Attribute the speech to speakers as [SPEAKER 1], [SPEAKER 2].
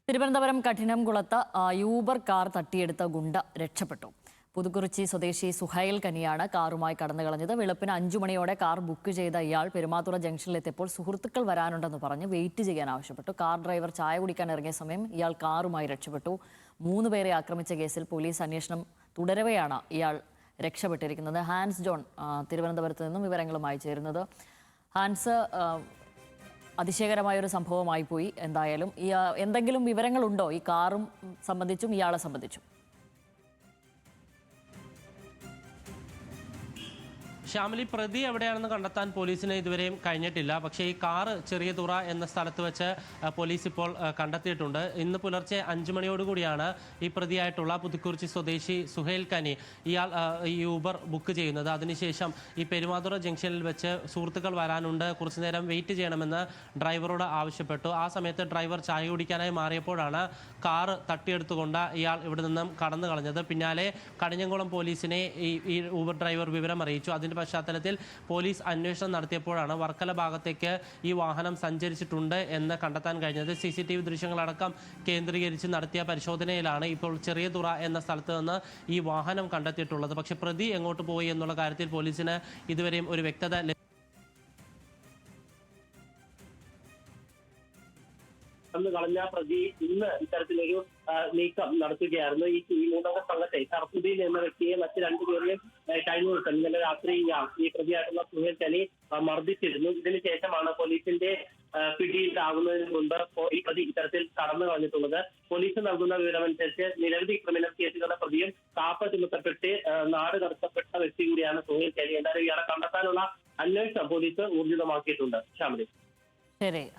[SPEAKER 1] Thiruvananthapuram കഠിനംകുളത്ത് Uber car തട്ടിയെടുത്ത ഗുണ്ട രക്ഷപ്പെട്ടു. പുതുക്കുറിച്ചി സ്വദേശി സുഹൈൽ കനിയാണ് കാറുമായി കടന്നു കളഞ്ഞത്. വെളുപ്പിന് 5 മണിയോടെ കാർ ബുക്ക് ചെയ്ത ഇയാൾ പെരുമാതുറ ജംഗ്ഷനിലെത്തിയപ്പോൾ സുഹൃത്തുക്കൾ വരാനുണ്ടെന്ന് പറഞ്ഞ് വെയിറ്റ് ചെയ്യാൻ ആവശ്യപ്പെട്ടു. കാർ ഡ്രൈവർ ചായ കുടിക്കാൻ ഇറങ്ങിയ സമയം ഇയാൾ കാറുമായി രക്ഷപ്പെട്ടു. 3 പേരെ ആക്രമിച്ച കേസിൽ പോലീസ് അന്വേഷണം തുടരവെയാണ് ഇയാൾ രക്ഷപ്പെട്ടിരിക്കുന്നത്. ഹാൻസ് ജോൺ തിരുവനന്തപുരത്ത് നിന്നും വിവരങ്ങളുമായി ചേരുന്നത്. ഹാൻസ്, അതിശയകരമായൊരു സംഭവമായി പോയി. എന്തായാലും എന്തെങ്കിലും വിവരങ്ങളുണ്ടോ ഈ കാറും സംബന്ധിച്ചും ഇയാളെ സംബന്ധിച്ചും?
[SPEAKER 2] ശ്യാമിലി, പ്രതി എവിടെയാണെന്ന് കണ്ടെത്താൻ പോലീസിന് ഇതുവരെയും കഴിഞ്ഞിട്ടില്ല. പക്ഷേ ഈ കാറ് ചെറിയതുറ എന്ന സ്ഥലത്ത് വെച്ച് പോലീസ് ഇപ്പോൾ കണ്ടെത്തിയിട്ടുണ്ട്. ഇന്ന് പുലർച്ചെ 5 മണിയോടുകൂടിയാണ് ഈ പ്രതിയായിട്ടുള്ള പുതുക്കുറിച്ചി സ്വദേശി സുഹൈൽ കനി ഇയാൾ ഈ ഊബർ ബുക്ക് ചെയ്യുന്നത്. അതിനുശേഷം ഈ പെരുമാതുറ ജംഗ്ഷനിൽ വെച്ച് സുഹൃത്തുക്കൾ വരാനുണ്ട്, കുറച്ചു നേരം വെയിറ്റ് ചെയ്യണമെന്ന് ഡ്രൈവറോട് ആവശ്യപ്പെട്ടു. ആ സമയത്ത് ഡ്രൈവർ ചായ കുടിക്കാനായി മാറിയപ്പോഴാണ് കാറ് തട്ടിയെടുത്തുകൊണ്ട് ഇയാൾ ഇവിടെ നിന്നും കടന്നു കളഞ്ഞത്. പിന്നാലെ കഠിനംകുളം പോലീസിനെ ഈ ഊബർ ഡ്രൈവർ വിവരം അറിയിച്ചു. അതിൻ്റെ പശ്ചാത്തലത്തിൽ പോലീസ് അന്വേഷണം നടത്തിയപ്പോഴാണ് വർക്കല ഭാഗത്തേക്ക് ഈ വാഹനം സഞ്ചരിച്ചിട്ടുണ്ട് എന്ന് കണ്ടെത്താൻ കഴിഞ്ഞത്. CCTV ദൃശ്യങ്ങളടക്കം കേന്ദ്രീകരിച്ച് നടത്തിയ പരിശോധനയിലാണ് ഇപ്പോൾ ചെറിയതുറ എന്ന സ്ഥലത്ത് നിന്ന് ഈ വാഹനം കണ്ടെത്തിയിട്ടുള്ളത്. പക്ഷേ പ്രതി എങ്ങോട്ട് പോയി എന്നുള്ള കാര്യത്തിൽ പോലീസിന് ഇതുവരെയും ഒരു വ്യക്തത
[SPEAKER 3] കളഞ്ഞ പ്രതി ഇന്ന് ഇത്തരത്തിലൊരു നീക്കം നടത്തുകയായിരുന്നു. ഈ മൂന്നംഗ സംഘത്തെ സർഫുദ്ദീൻ എന്ന വ്യക്തിയെ മറ്റ് 2 പേരെയും കഴിഞ്ഞ ദിവസം ഇന്നലെ രാത്രി ഈ പ്രതിയായിട്ടുള്ള സുഹൈൽ കനി മർദ്ദിച്ചിരുന്നു. ഇതിനുശേഷമാണ് പോലീസിന്റെ പിടിയിലാകുന്നതിന് മുൻപ് ഈ പ്രതി ഇത്തരത്തിൽ കടന്നു കളഞ്ഞിട്ടുള്ളത്. പോലീസ് നൽകുന്ന വിവരമനുസരിച്ച് നിരവധി ക്രിമിനൽ കേസുകളുടെ പ്രതിയും കാപ്പ ചുമത്തപ്പെട്ട് നാട് കടത്തപ്പെട്ട വ്യക്തി കൂടിയാണ് സുഹൈൽ കനി. എന്തായാലും ഇയാളെ കണ്ടെത്താനുള്ള അന്വേഷണം പോലീസ് ഊർജിതമാക്കിയിട്ടുണ്ട്. ശ്യാമിലി,
[SPEAKER 1] ശരി.